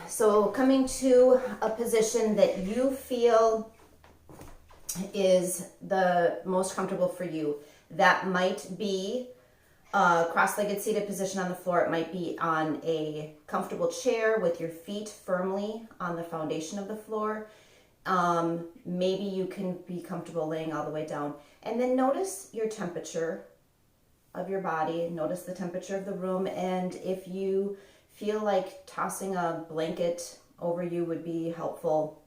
So coming to a position that you feel is the most comfortable for you. That might be a cross-legged seated position on the floor. It might be on a comfortable chair with your feet firmly on the foundation of the floor. Maybe you can be comfortable laying all the way down. And then notice your temperature of your body. Notice the temperature of the room. And if you feel like tossing a blanket over you would be helpful,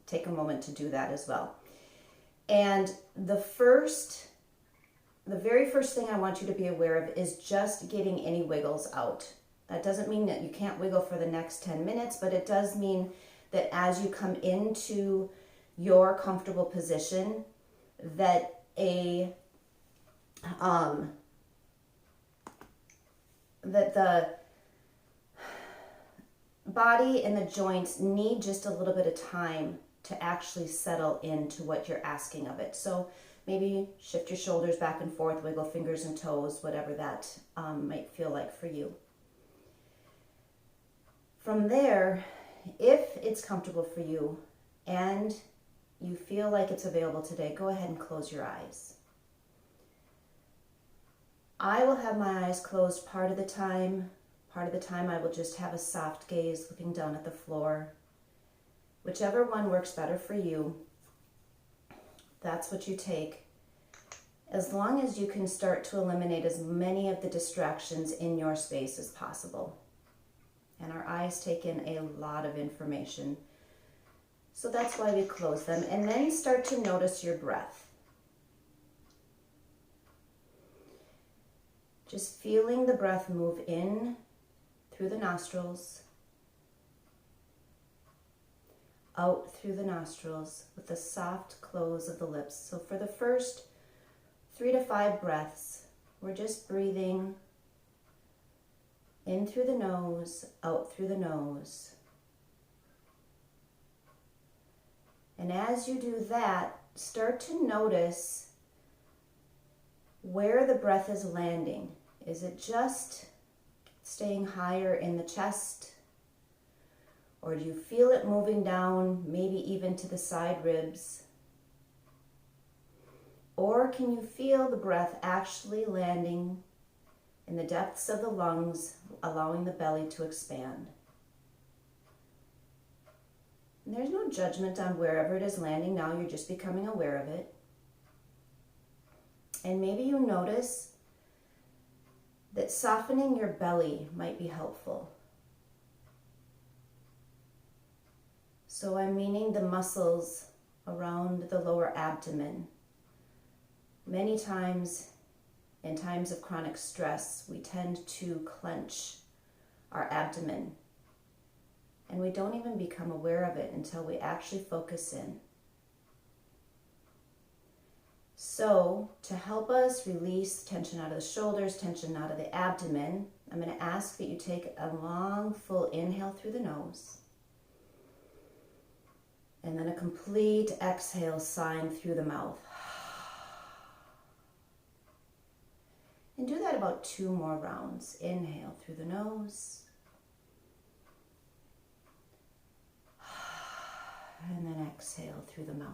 take a moment to do that as well. And the very first thing I want you to be aware of is just getting any wiggles out. That doesn't mean that you can't wiggle for the next 10 minutes, but it does mean that as you come into your comfortable position, that that the body and the joints need just a little bit of time to actually settle into what you're asking of it. So maybe shift your shoulders back and forth, wiggle fingers and toes, whatever that might feel like for you. From there, if it's comfortable for you and you feel like it's available today, go ahead and close your eyes. I will have my eyes closed part of the time. Part of the time I will just have a soft gaze looking down at the floor. Whichever one works better for you, that's what you take. As long as you can start to eliminate as many of the distractions in your space as possible. And our eyes take in a lot of information. So that's why we close them. And then start to notice your breath. Just feeling the breath move in through the nostrils, out through the nostrils with the soft close of the lips. So for the first 3 to 5 breaths, we're just breathing in through the nose, out through the nose. And as you do that, start to notice where the breath is landing. Is it just staying higher in the chest? Or do you feel it moving down, maybe even to the side ribs? Or can you feel the breath actually landing in the depths of the lungs, allowing the belly to expand? And there's no judgment on wherever it is landing now, you're just becoming aware of it. And maybe you notice that softening your belly might be helpful. So I'm meaning the muscles around the lower abdomen. Many times, in times of chronic stress, we tend to clench our abdomen. And we don't even become aware of it until we actually focus in. So, to help us release tension out of the shoulders, tension out of the abdomen, I'm going to ask that you take a long, full inhale through the nose. And then a complete exhale, sighing through the mouth. And do that about 2 more rounds. Inhale through the nose. And then exhale through the mouth.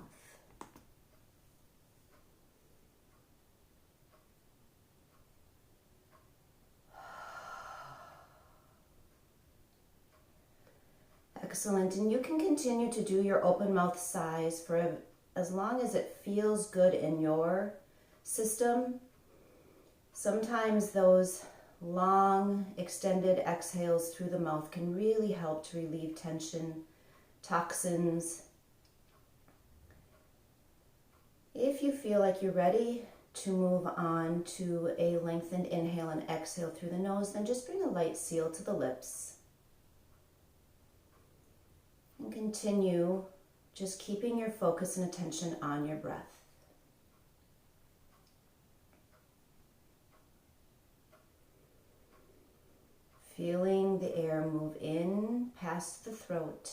Excellent. And you can continue to do your open mouth sighs for as long as it feels good in your system. Sometimes those long, extended exhales through the mouth can really help to relieve tension, toxins. If you feel like you're ready to move on to a lengthened inhale and exhale through the nose, then just bring a light seal to the lips. And continue just keeping your focus and attention on your breath. Feeling the air move in past the throat.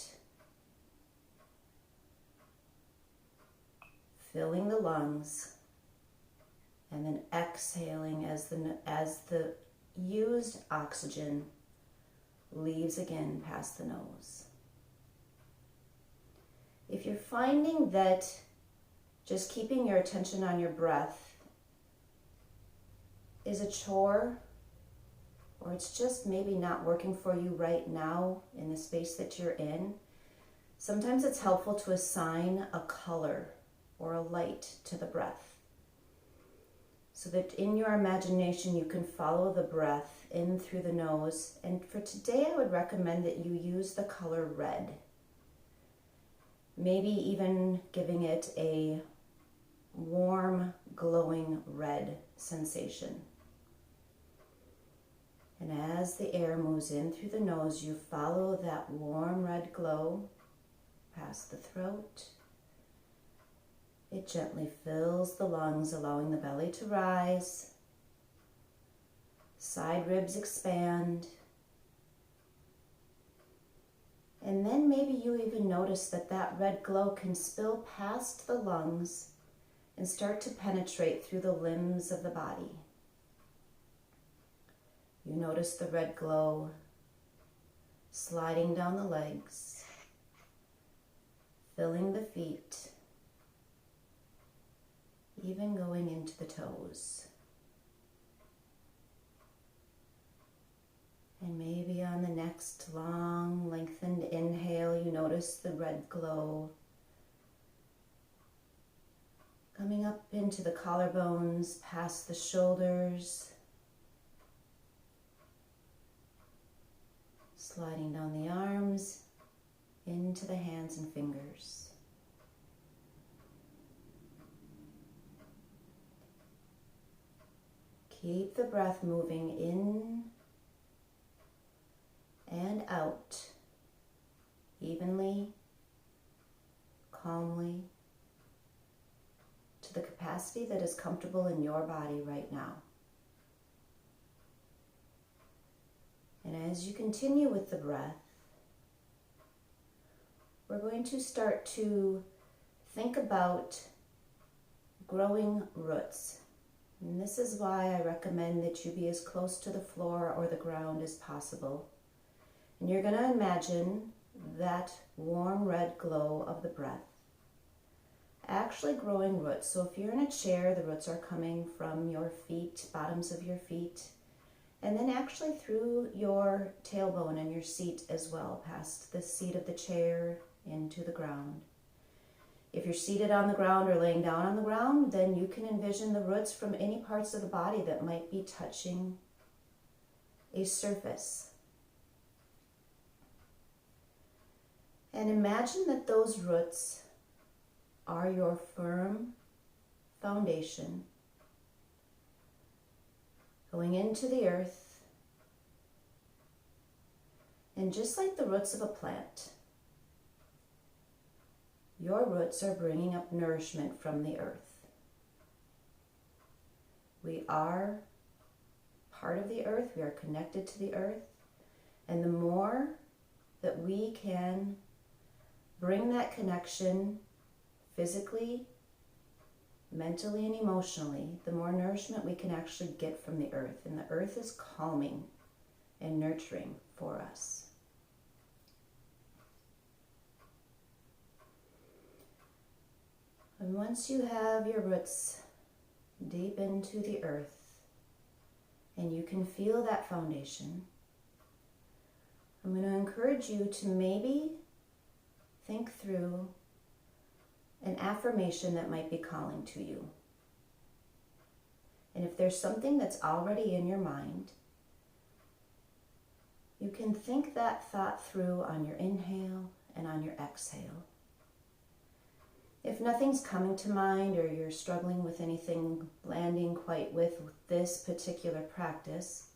Filling the lungs. And then exhaling as the used oxygen leaves again past the nose. If you're finding that just keeping your attention on your breath is a chore, or it's just maybe not working for you right now in the space that you're in, sometimes it's helpful to assign a color or a light to the breath, so that in your imagination you can follow the breath in through the nose. And for today, I would recommend that you use the color red. Maybe even giving it a warm, glowing red sensation. And as the air moves in through the nose, you follow that warm red glow past the throat. It gently fills the lungs, allowing the belly to rise. Side ribs expand. And then maybe you even notice that that red glow can spill past the lungs and start to penetrate through the limbs of the body. You notice the red glow sliding down the legs, filling the feet, even going into the toes. And maybe on the next long, lengthened inhale, you notice the red glow coming up into the collarbones, past the shoulders, sliding down the arms, into the hands and fingers. Keep the breath moving in and out, evenly, calmly, to the capacity that is comfortable in your body right now. And as you continue with the breath, we're going to start to think about growing roots. And this is why I recommend that you be as close to the floor or the ground as possible. And you're going to imagine that warm red glow of the breath actually growing roots. So if you're in a chair, the roots are coming from your feet, bottoms of your feet, and then actually through your tailbone and your seat as well, past the seat of the chair into the ground. If you're seated on the ground or laying down on the ground, then you can envision the roots from any parts of the body that might be touching a surface. And imagine that those roots are your firm foundation going into the earth. And just like the roots of a plant, your roots are bringing up nourishment from the earth. We are part of the earth. We are connected to the earth. And the more that we can bring that connection physically, mentally, and emotionally, the more nourishment we can actually get from the earth. And the earth is calming and nurturing for us. And once you have your roots deep into the earth and you can feel that foundation, I'm going to encourage you to maybe think through an affirmation that might be calling to you. And if there's something that's already in your mind, you can think that thought through on your inhale and on your exhale. If nothing's coming to mind or you're struggling with anything landing quite with this particular practice,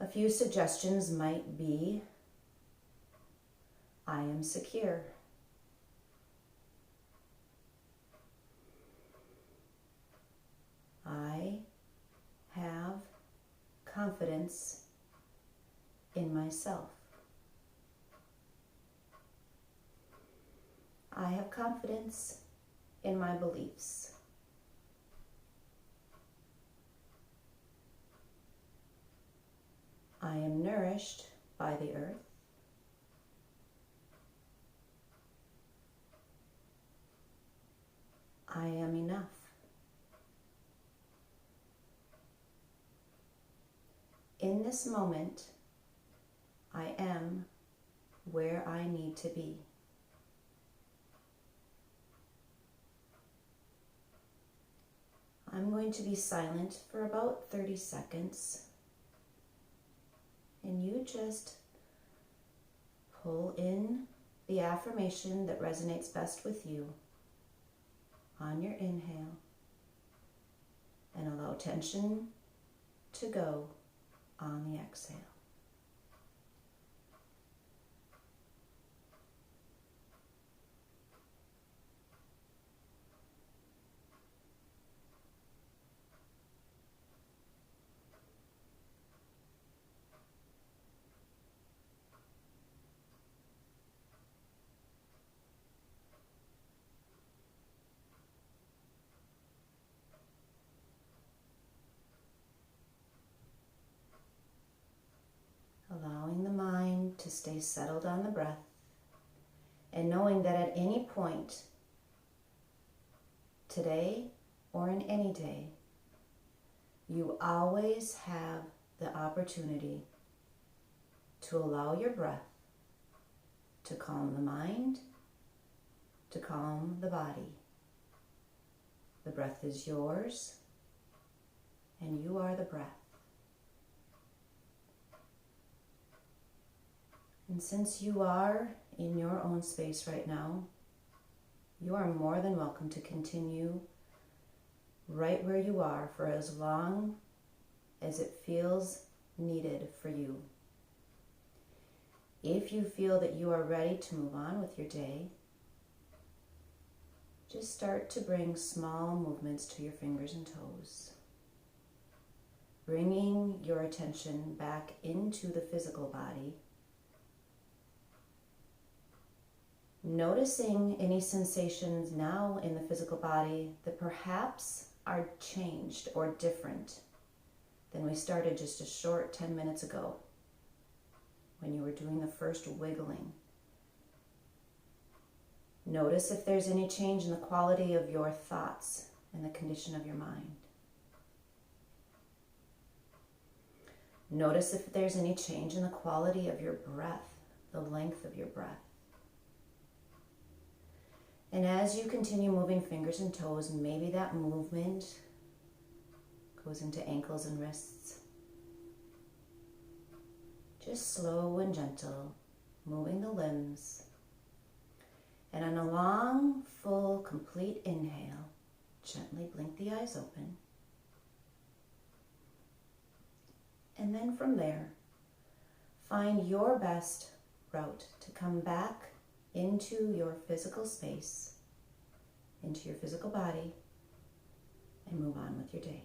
a few suggestions might be, I am secure. I have confidence in myself. I have confidence in my beliefs. I am nourished by the earth. I am enough. In this moment, I am where I need to be. I'm going to be silent for about 30 seconds, and you just pull in the affirmation that resonates best with you on your inhale, and allow tension to go on the exhale. Allowing the mind to stay settled on the breath, and knowing that at any point, today or in any day, you always have the opportunity to allow your breath to calm the mind, to calm the body. The breath is yours, and you are the breath. And since you are in your own space right now, you are more than welcome to continue right where you are for as long as it feels needed for you. If you feel that you are ready to move on with your day, just start to bring small movements to your fingers and toes, bringing your attention back into the physical body. Noticing any sensations now in the physical body that perhaps are changed or different than we started just a short 10 minutes ago when you were doing the first wiggling. Notice if there's any change in the quality of your thoughts and the condition of your mind. Notice if there's any change in the quality of your breath, the length of your breath. And as you continue moving fingers and toes, maybe that movement goes into ankles and wrists. Just slow and gentle, moving the limbs. And on a long, full, complete inhale, gently blink the eyes open. And then from there, find your best route to come back into your physical space, into your physical body, and move on with your day.